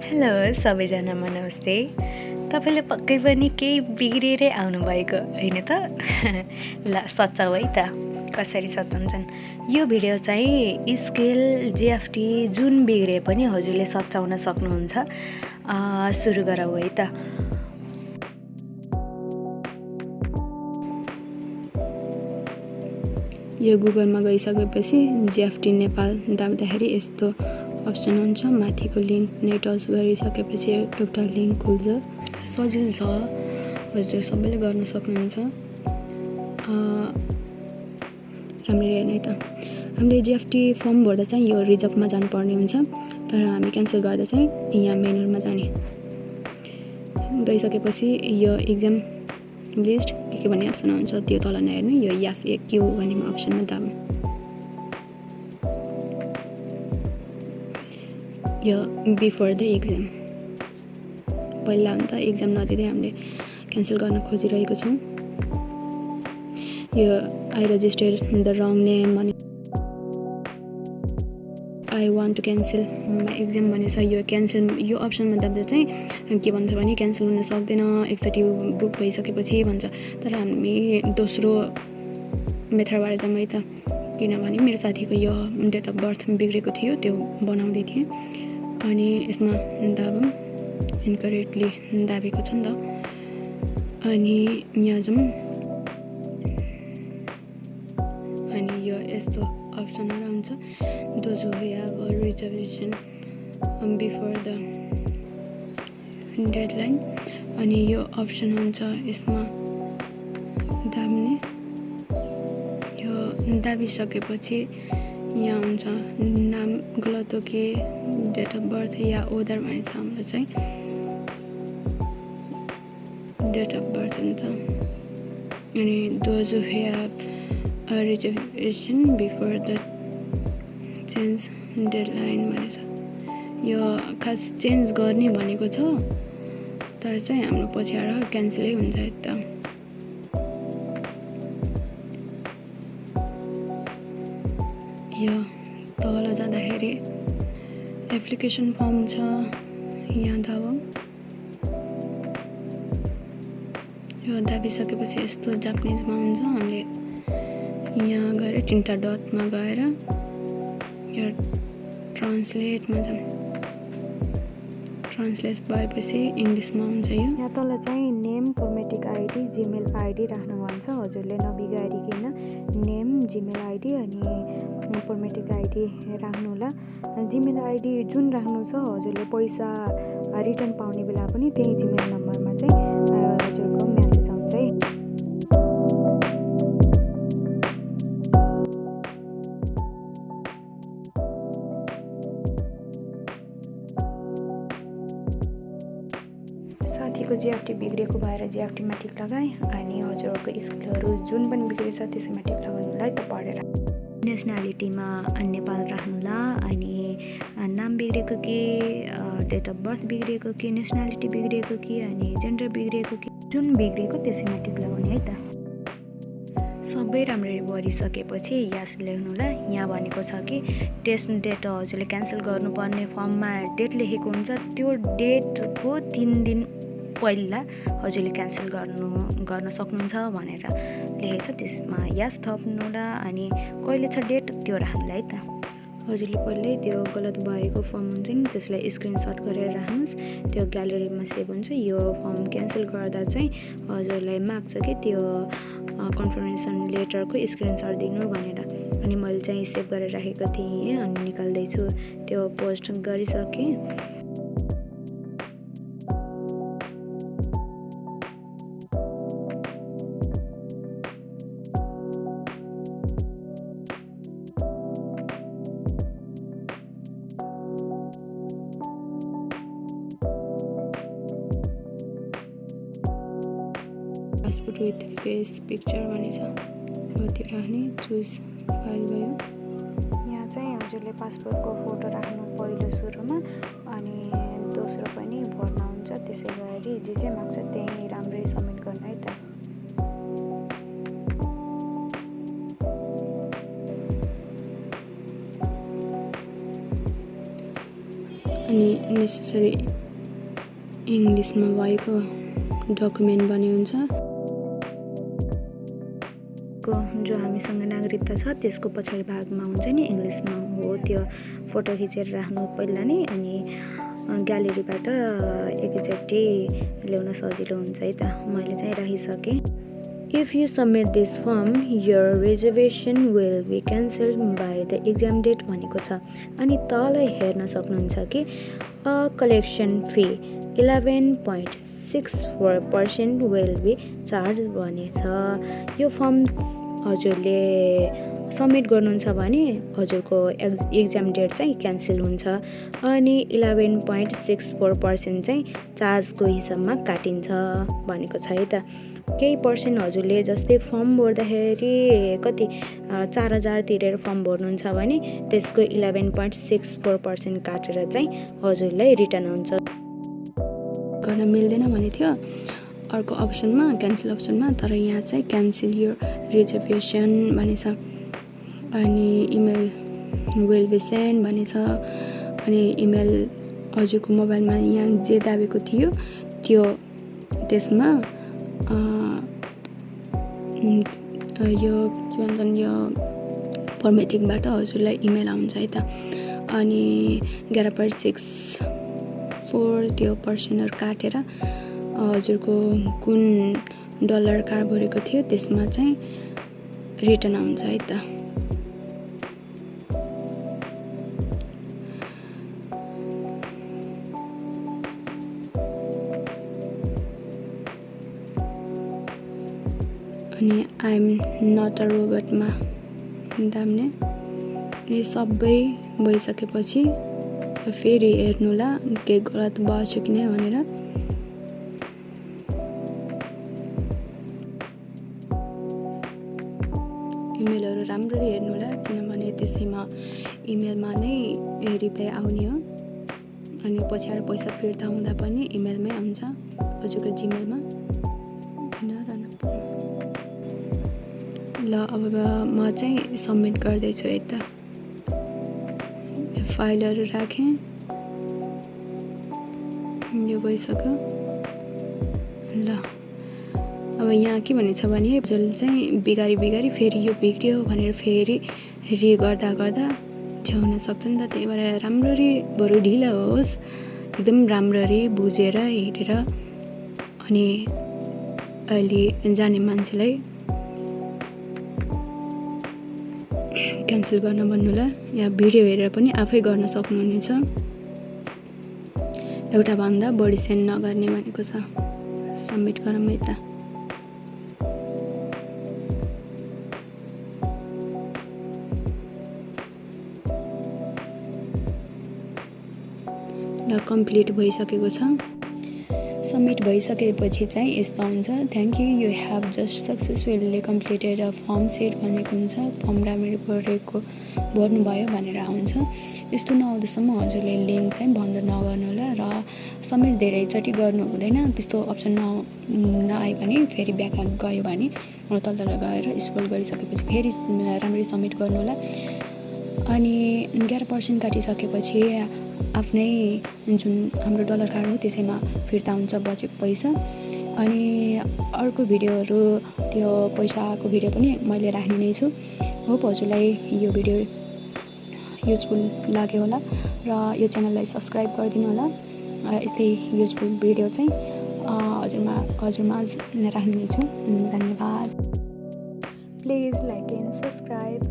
Hello सबैजनामा नमस्ते। तपाईँले पक्कै पनि केही बिग्रिएरै आउनुभएको होइन त? ल सच्याउ है त, कसरी सच्याउँछन्। यो भिडियो चाहिँ स्केल जिएफटी जुन बिग्रे पनि हजुरले सच्याउन सक्नुहुन्छ। सुरु गरौँ है त। यो गुगलमा गइसकेपछि जिएफटी नेपाल दाब्दाखेरि यस्तो अप्सन हुन्छ। माथिको लिङ्क नै टच गरिसकेपछि एउटा लिङ्क खुल्छ। सजिलो छ, हजुर सबैले गर्न सक्नुहुन्छ। राम्ररी हेर्नु है त। हामीले जिएफटी फर्म भर्दा चाहिँ यो रिजर्भमा जानुपर्ने हुन्छ, तर हामी क्यान्सल गर्दा चाहिँ यहाँ मेनुमा जाने। गइसकेपछि यो इक्जाम लिस्ट के भन्ने अप्सन हुन्छ, त्यो तल नहेर्नु, यो एफएक्यू भन्ने अप्सनमा दाब्नु। यो बिफोर द इक्जाम पहिला हो नि त, इक्जाम नदिँदै हामीले क्यान्सल गर्न खोजिरहेको छौँ। यो I registered the wrong name भने I want to cancel exam भनेछ। यो क्यान्सल यो अप्सनमा दाब्दा चाहिँ के भन्छ भने क्यान्सल हुन सक्दैन, एकचोटि बुक भइसकेपछि भन्छ। तर हामी दोस्रो मेथडबाट जाउँ है त, किनभने मेरो साथीको यो डेट अफ बर्थ बिग्रेको थियो, त्यो बनाउँदै थिएँ। अनि यसमा दाबौँ, इन्करेक्टली दाबेको छ नि त। अनि यहाँ जाउँ, अनि यो यस्तो अप्सनहरू हुन्छ। Those who have a reservation before the deadline, अनि यो अप्सन हुन्छ, यसमा दाब्ने। यो दाबिसकेपछि यहाँ हुन्छ नाम गलत हो कि डेट अफ बर्थ या ओदर भनेछ। हाम्रो चाहिँ डेट अफ बर्थ हुन्छ। अनि those who have a reservation before the change deadline भनेछ। यो खास चेन्ज गर्ने भनेको छ, तर चाहिँ हाम्रो पछि आएर क्यान्सलै हुन्छ एकदम। यो तल जाँदाखेरि एप्लिकेसन फर्म छ, यहाँ दाबौँ। यो दाबिसकेपछि यस्तो जापानिजमा हुन्छ। हामीले यहाँ गएर तिनवटा डटमा गएर यो ट्रान्सलेटमा जाउँ। ट्रान्सलेट भएपछि इङ्ग्लिसमा हुन्छ। यो यहाँ तल चाहिँ नेम, फर्मेटिक आइडी, जिमेल आइडी राख्नु भन्छ। हजुरले नबिगारिकन नेम, जिमेल आइडी अनि फर्मेटिक आइडी राख्नु होला। जिमेल आइडी जुन राख्नु छ, हजुरले पैसा रिटर्न पाउने बेला पनि त्यही जिमेल नम्बरमा चाहिँ हजुरको म्यासेज आउँछ है। साथीको जिएफटी बिग्रेको भएर जिएफटीमा टिक लगाएँ। अनि हजुरहरूको स्किलहरू जुन पनि बिग्रेछ त्यसैमा टिक लगाउनुलाई त पढेर। नेसनालिटीमा नेपाल राख्नुला। अनि नाम बिग्रेको कि, डेट अफ बर्थ बिग्रेको कि, नेसनालिटी बिग्रेको कि, अनि जेन्डर बिग्रेको कि, जुन बिग्रेको त्यसैमा टिक लगाउने है त। सबै राम्ररी भरिसकेपछि यस लेख्नुला। यहाँ भनेको छ कि टेस्ट डेट हजुरले क्यान्सल गर्नुपर्ने फर्ममा डेट लेखेको हुन्छ, त्यो डेटको 3 दिन पहिला हजुरले क्यान्सल गर्न सक्नुहुन्छ भनेर लेखेको छ। त्यसमा यस थप्नुला। अनि कहिले छ डेट त्यो राख्नुला है त। हजुरले पहिल्यै त्यो गलत भएको फर्म हुन्छ नि, त्यसलाई स्क्रिनसट गरेर राख्नुहोस्, त्यो ग्यालेरीमा सेभ हुन्छ। यो फर्म क्यान्सल गर्दा चाहिँ हजुरलाई माग्छ कि त्यो कन्फर्मेसन लेटरको स्क्रिनसट दिनु भनेर। अनि मैले चाहिँ सेभ गरेर राखेको थिएँ, अनि निकाल्दैछु। त्यो पोस्ट गरिसकेँ। पासपोर्ट विथ फेस पिक्चर भन्ने छ, हो त्यो राख्ने। चुज फाइल भयो। यहाँ चाहिँ हजुरले पासपोर्टको फोटो राख्नु पहिलो सुरुमा, अनि दोस्रो पनि भर्ना हुन्छ। त्यसै गरी जे जे माग्छ त्यही राम्रै सब्मिट गर्नु है त। अनि नेसेसरी इङ्ग्लिसमा भएको डकुमेन्ट बन्ने हुन्छ। जो हामीसँग नागरिकता छ त्यसको पछाडि भागमा हुन्छ नि इङ्ग्लिसमा हो, त्यो फोटो खिचेर राख्नु पहिला नै, अनि ग्यालेरीबाट एकैचोटि ल्याउन सजिलो हुन्छ है त। मैले चाहिँ राखिसकेँ। If you submit this form, your reservation will be cancelled by the exam date भनेको छ। अनि तल हेर्न सक्नुहुन्छ कि collection fee 11.64% will be charged भनेछ। यो फर्म हजुरले सबमिट गर्नुहुन्छ भने हजुरको एक्जाम डेट चाहिँ क्यान्सल हुन्छ, अनि 11.64% चाहिँ चार्जको हिसाबमा काटिन्छ भनेको छ है त। केही पर्सेन्ट हजुरले जस्तै फर्म भर्दाखेरि कति 4,000 तिरेर फर्म भर्नुहुन्छ भने त्यसको 11.64% काटेर चाहिँ हजुरलाई रिटर्न हुन्छ। गर्न मिल्दैन भने थियो अर्को अप्सनमा, क्यान्सल अप्सनमा, तर यहाँ चाहिँ क्यान्सल योर रिजर्भेसन भनेछ। अनि इमेल विल बी सेन्ड भनेछ। अनि इमेल हजुरको मोबाइलमा यहाँ जे दाबेको थियो त्यो त्यसमा यो के भन्छन् यो फर्मेटिङबाट हजुरलाई इमेल आउँछ है त। अनि 11.64 त्यो पर्सेन्टहरू काटेर हजुरको कुन डलर कार्ड भरेको थियो त्यसमा चाहिँ रिटर्न आउँछ है त। अनि आइएम नट अ रोबोटमा दाम्ने। अनि सबै भइसकेपछि फेरि हेर्नुला केही गलत भएछ कि नै भनेर। इमेलहरू राम्ररी हेर्नुला, किनभने त्यसैमा इमेलमा नै रिप्लाई आउने हो। अनि पछाडि पैसा फिर्ता हुँदा पनि इमेलमै आउँछ हजुरको जिमेलमा। ल अब म चाहिँ सबमिट गर्दैछु है त। फाइलहरू राखेँ, यो भइसक्यो। ल अब यहाँ के भनेछ भने हजुरले चाहिँ बिगारी फेरि यो बिग्रियो भनेर फेरि गर्दा चाहिँ हुनसक्छ नि त। त्यही भएर राम्ररी बरु ढिलो होस्, एकदम राम्ररी बुझेर हेरेर अनि अहिले जाने मान्छेलाई क्यान्सल गर्न भन्नुला, या भिडियो हेरेर पनि आफै गर्न सक्नुहुनेछ। एउटा भन्दा बढी सेन्ड नगर्ने भनेको छ। सबमिट गरौँ है त। ल कम्प्लिट भइसकेको छ। सबमिट भइसकेपछि चाहिँ यस्तो हुन्छ, thank you, you have just successfully completed a firm set भनेको हुन्छ। फर्म राम्ररी भर्नुभयो भनेर आउँछ। यस्तो नआउँदासम्म हजुरले लिङ्क चाहिँ बन्द नगर्नु होला र सबमिट धेरैचोटि गर्नु हुँदैन। त्यस्तो अप्सन नआयो भने फेरि ब्याक गयो भने तल गएर स्क्रोल गरिसकेपछि फेरि राम्ररी सबमिट गर्नु होला। अनि 11% काटिसकेपछि आफ्नै जुन हाम्रो डलर कार्ड हो त्यसैमा फिर्ता हुन्छ बचेको पैसा। अनि अर्को भिडियोहरू त्यो पैसाको भिडियो पनि मैले राख्ने नै छु। होप हजुरलाई यो भिडियो युजफुल लाग्यो होला र यो च्यानललाई सब्सक्राइब गरिदिनु होला। यस्तै युजफुल भिडियो चाहिँ हजुरमाझ राख्ने छु। धन्यवाद। Please like and subscribe.